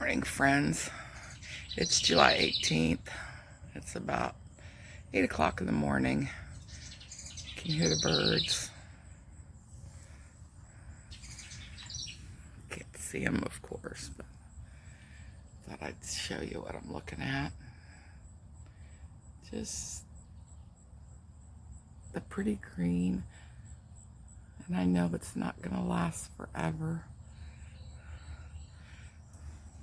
Morning, friends. It's July 18th. It's about 8 o'clock in the morning. Can you hear the birds? Can't see them, of course, but thought I'd show you what I'm looking at. Just the pretty green. And I know it's not going to last forever.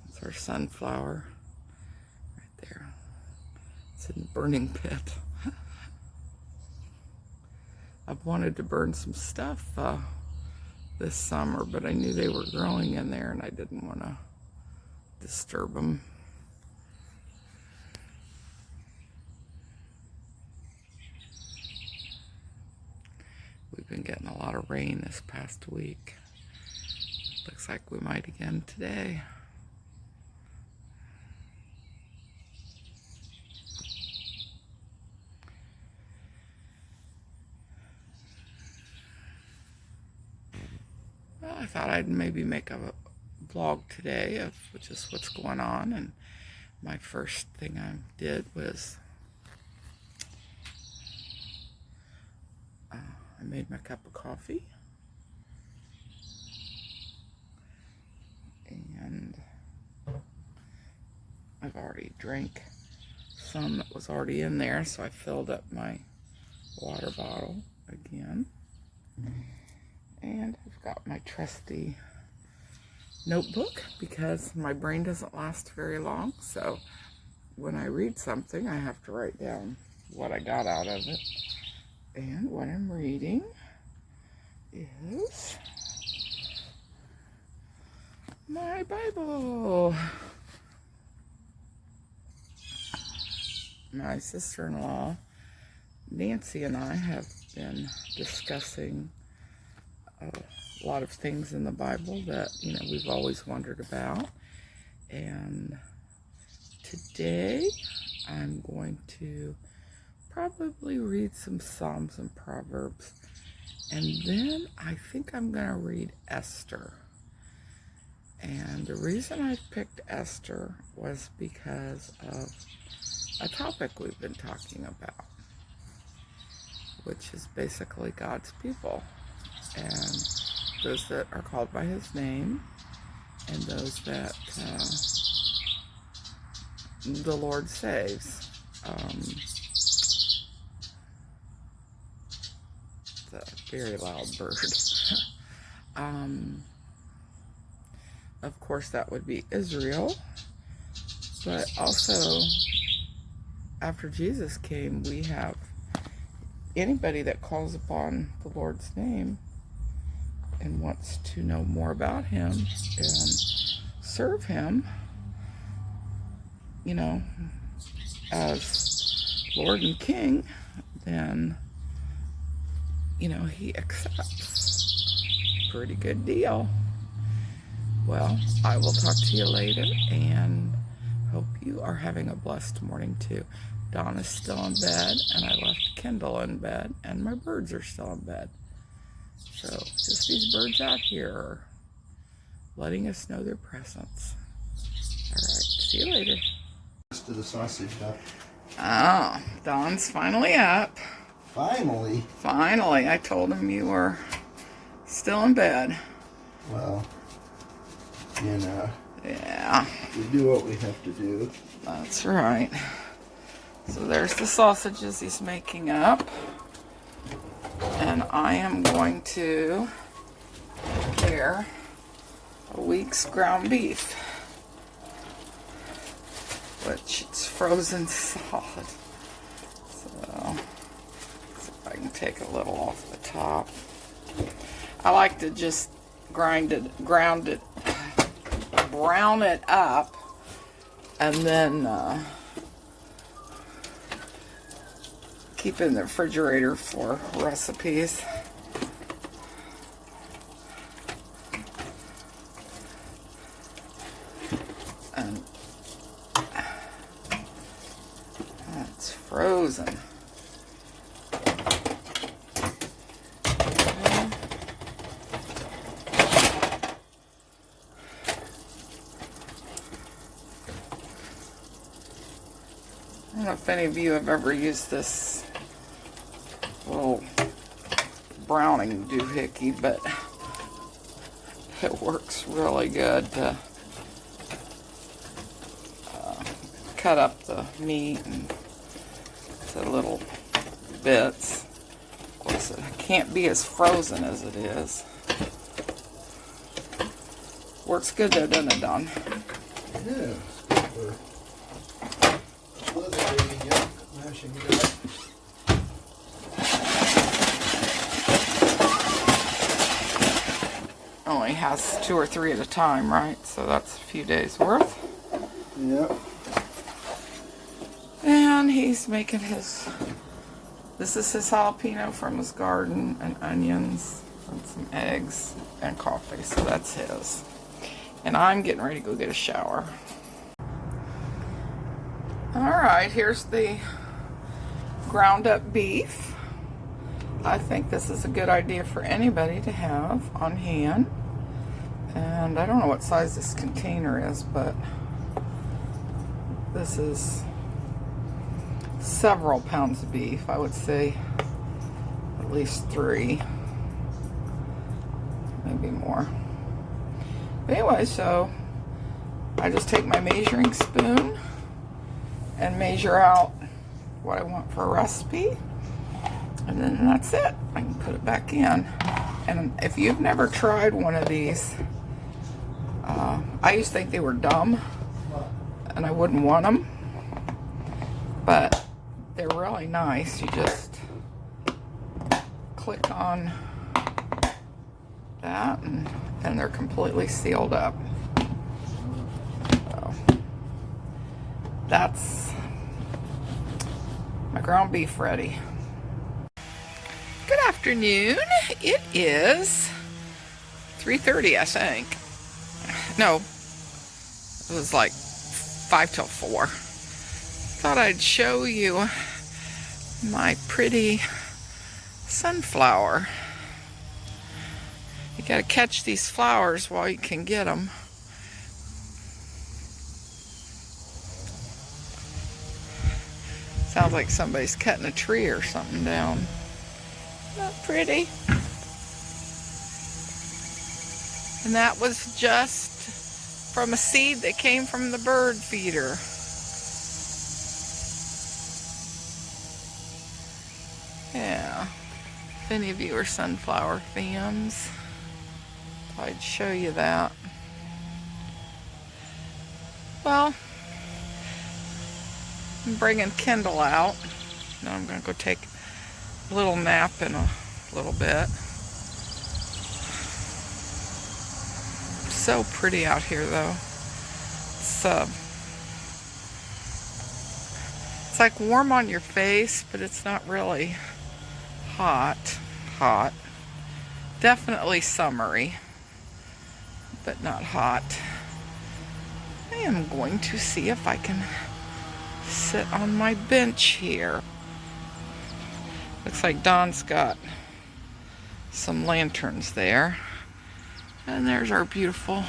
It's our sunflower right there. It's in the burning pit. I've wanted to burn some stuff this summer, but I knew they were growing in there and I didn't want to disturb them. We've been getting a lot of rain this past week. Looks like we might again today. Well, I thought I'd maybe make a vlog today of just what's going on, and my first thing I did was I made my cup of coffee, and I've already drank some that was already in there, so I filled up my water bottle again. And I've got my trusty notebook because my brain doesn't last very long. So when I read something, I have to write down what I got out of it. And what I'm reading is my Bible. My sister-in-law, Nancy, and I have been discussing a lot of things in the Bible that, we've always wondered about. And today I'm going to probably read some Psalms and Proverbs. And then I think I'm going to read Esther. And the reason I picked Esther was because of a topic we've been talking about, which is basically God's people. And those that are called by his name, and those that the Lord saves. It's a very loud bird. Of course, that would be Israel. But also, after Jesus came, we have anybody that calls upon the Lord's name and wants to know more about him and serve him, as Lord and King, then, he accepts. Pretty good deal. Well, I will talk to you later, and hope you are having a blessed morning too. Donna's still in bed, and I left Kendall in bed, and my birds are still in bed. So, just these birds out here letting us know their presence. All right, see you later. To the sausage hut. Oh, Don's finally up. Finally? Finally. I told him you were still in bed. Well, Yeah. we do what we have to do. That's right. So there's the sausages he's making up. And I am going to prepare a week's ground beef, which it's frozen solid. So, see if I can take a little off the top. I like to just brown it up, and then keep in the refrigerator for recipes. And it's frozen. know if any of you have ever used this little Browning doohickey, but it works really good to cut up the meat into little bits. Of course, it can't be as frozen as it is. Works good though, doesn't it, Don? Yeah, it's good for obliterating it, mashing it up. Only has 2 or 3 at a time, right? So that's a few days worth. Yep. And he's making his, this is his jalapeno from his garden, and onions, and some eggs, and coffee. So that's his. And I'm getting ready to go get a shower. Alright, here's the ground up beef. I think this is a good idea for anybody to have on hand. And I don't know what size this container is, but this is several pounds of beef. I would say at least 3, maybe more. But anyway, so I just take my measuring spoon and measure out what I want for a recipe, and then that's it. I can put it back in. And if you've never tried one of these, I used to think they were dumb and I wouldn't want them, but they're really nice. You just click on that and they're completely sealed up. So that's my ground beef ready. Good afternoon. It is 3:30, I think. No, it was like 5 till 4. Thought I'd show you my pretty sunflower. You gotta catch these flowers while you can get them. Sounds like somebody's cutting a tree or something down. Not pretty. And that was just from a seed that came from the bird feeder. Yeah. If any of you are sunflower fans, I'd show you that. Well, I'm bringing Kendall out. Now I'm going to go take a little nap in a little bit. So pretty out here, though. It's like warm on your face, but it's not really hot. Definitely summery, but not hot. I am going to see if I can sit on my bench here. Looks like Don's got some lanterns there. And there's our beautiful,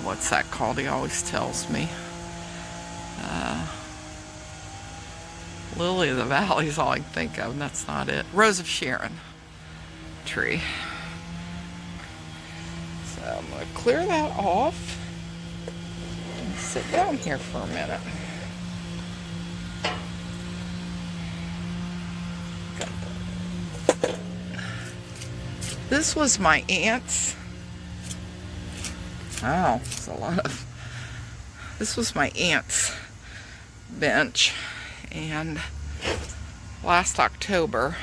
what's that called? He always tells me. Lily of the Valley is all I can think of, and that's not it. Rose of Sharon tree. So I'm going to clear that off and sit down here for a minute. This was my aunt's. Wow, it's a lot of. This was my aunt's bench, and last October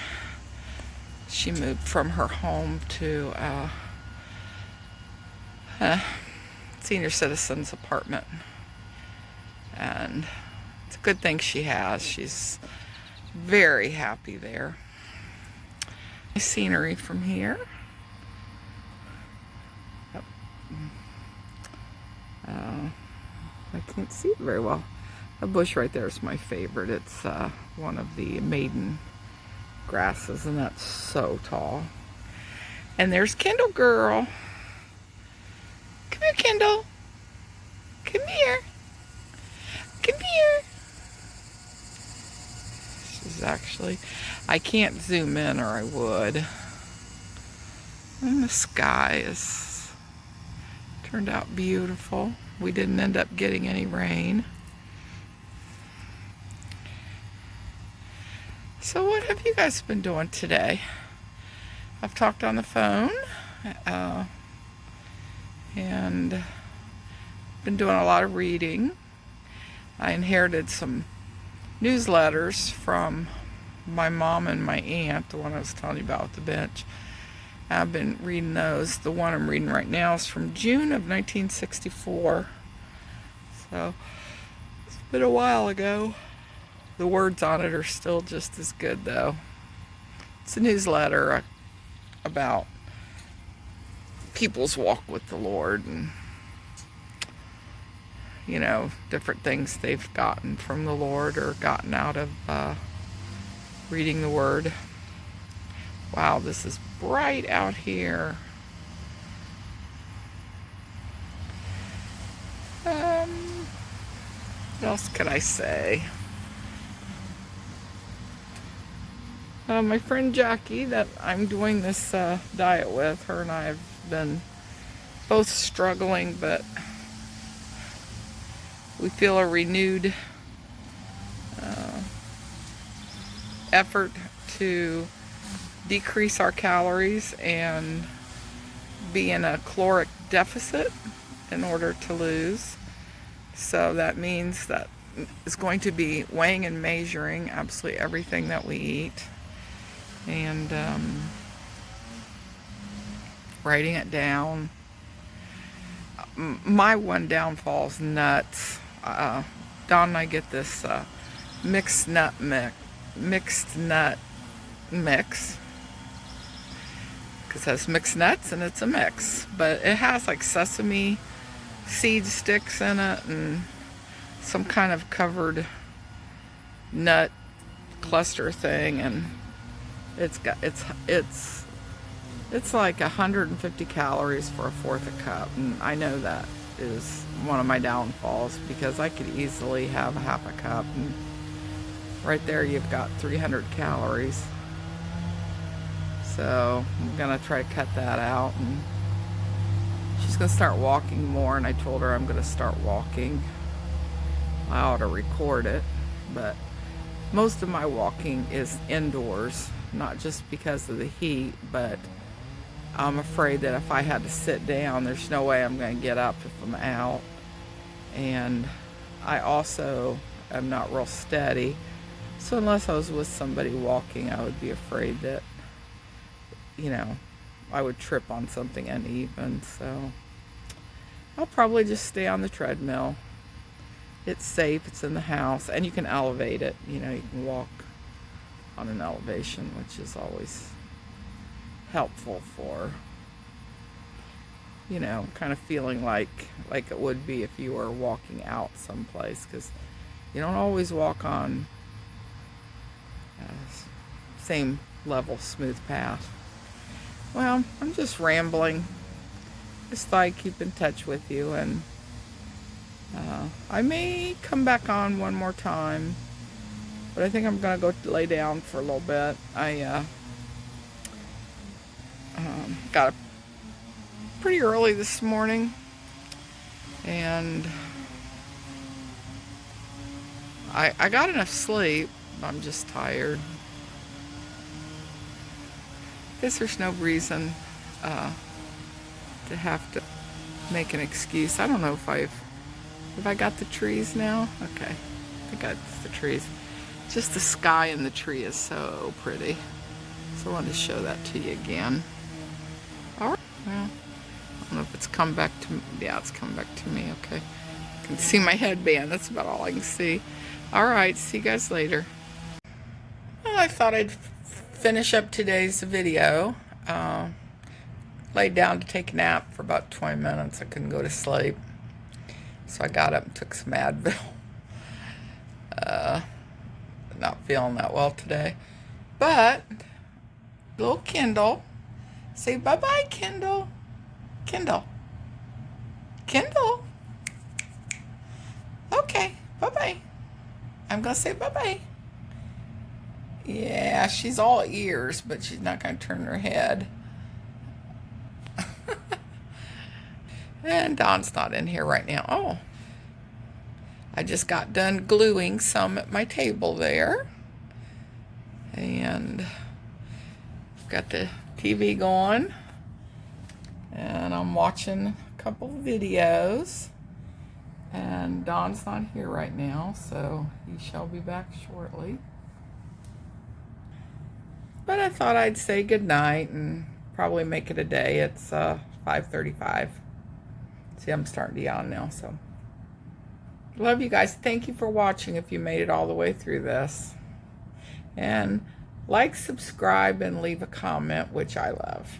she moved from her home to a senior citizens apartment, and it's a good thing she has. She's very happy there. Scenery from here. I can't see it very well. The bush right there is my favorite. It's one of the maiden grasses, and that's so tall. And there's Kendall girl. Come here, Kendall. Come here. Come here. She's actually, I can't zoom in or I would. And the sky is turned out beautiful. We didn't end up getting any rain. So what have you guys been doing today? I've talked on the phone and been doing a lot of reading. I inherited some newsletters from my mom and my aunt, the one I was telling you about with the bench. I've been reading those. The one I'm reading right now is from June of 1964. So it's been a while ago. The words on it are still just as good though. It's a newsletter about people's walk with the Lord and, you know, different things they've gotten from the Lord or gotten out of reading the Word. Wow, this is bright out here. What else could I say? My friend Jackie that I'm doing this diet with, her and I have been both struggling, but we feel a renewed effort to decrease our calories and be in a caloric deficit in order to lose. So that means that it's going to be weighing and measuring absolutely everything that we eat and writing it down. My one downfall is nuts. Don and I get this mixed nut mix because it has mixed nuts and it's a mix, but it has like sesame seed sticks in it and some kind of covered nut cluster thing, and it's like 150 calories for a fourth a cup, and I know that is one of my downfalls because I could easily have a half a cup, and right there you've got 300 calories. So I'm gonna try to cut that out, and she's gonna start walking more, and I told her I'm gonna start walking. I ought to record it, but most of my walking is indoors, not just because of the heat, but I'm afraid that if I had to sit down, there's no way I'm going to get up if I'm out. And I also am not real steady. So unless I was with somebody walking, I would be afraid that, you know, I would trip on something uneven. So I'll probably just stay on the treadmill. It's safe, it's in the house, and you can elevate it. You know, you can walk on an elevation, which is always helpful for, you know, kind of feeling like it would be if you were walking out someplace, because you don't always walk on same level smooth path. Well, I'm just rambling. Just thought I'd keep in touch with you, and I may come back on one more time, but I think I'm gonna go lay down for a little bit. I got up pretty early this morning, and I got enough sleep. I'm just tired. Guess there's no reason to have to make an excuse. I don't know if I got the trees now. Okay, I think that's the trees. Just the sky and the tree is so pretty. So I wanted to show that to you again. All right. Well, I don't know if it's come back to me. Yeah, it's come back to me. Okay. I can see my headband. That's about all I can see. All right. See you guys later. Well, I thought I'd finish up today's video. Laid down to take a nap for about 20 minutes. I couldn't go to sleep. So I got up and took some Advil. Not feeling that well today. But, little Kendall. Say bye-bye, Kendall. Kendall. Kendall. Okay, Bye-bye. I'm going to say bye-bye. Yeah, she's all ears, but she's not going to turn her head. And Dawn's not in here right now. Oh, I just got done gluing some at my table there. And got the TV going. And I'm watching a couple of videos. And Dawn's not here right now, so he shall be back shortly. But I thought I'd say goodnight and probably make it a day. It's 5:35. See, I'm starting to yawn now, so. Love you guys. Thank you for watching if you made it all the way through this. And like, subscribe, and leave a comment, which I love.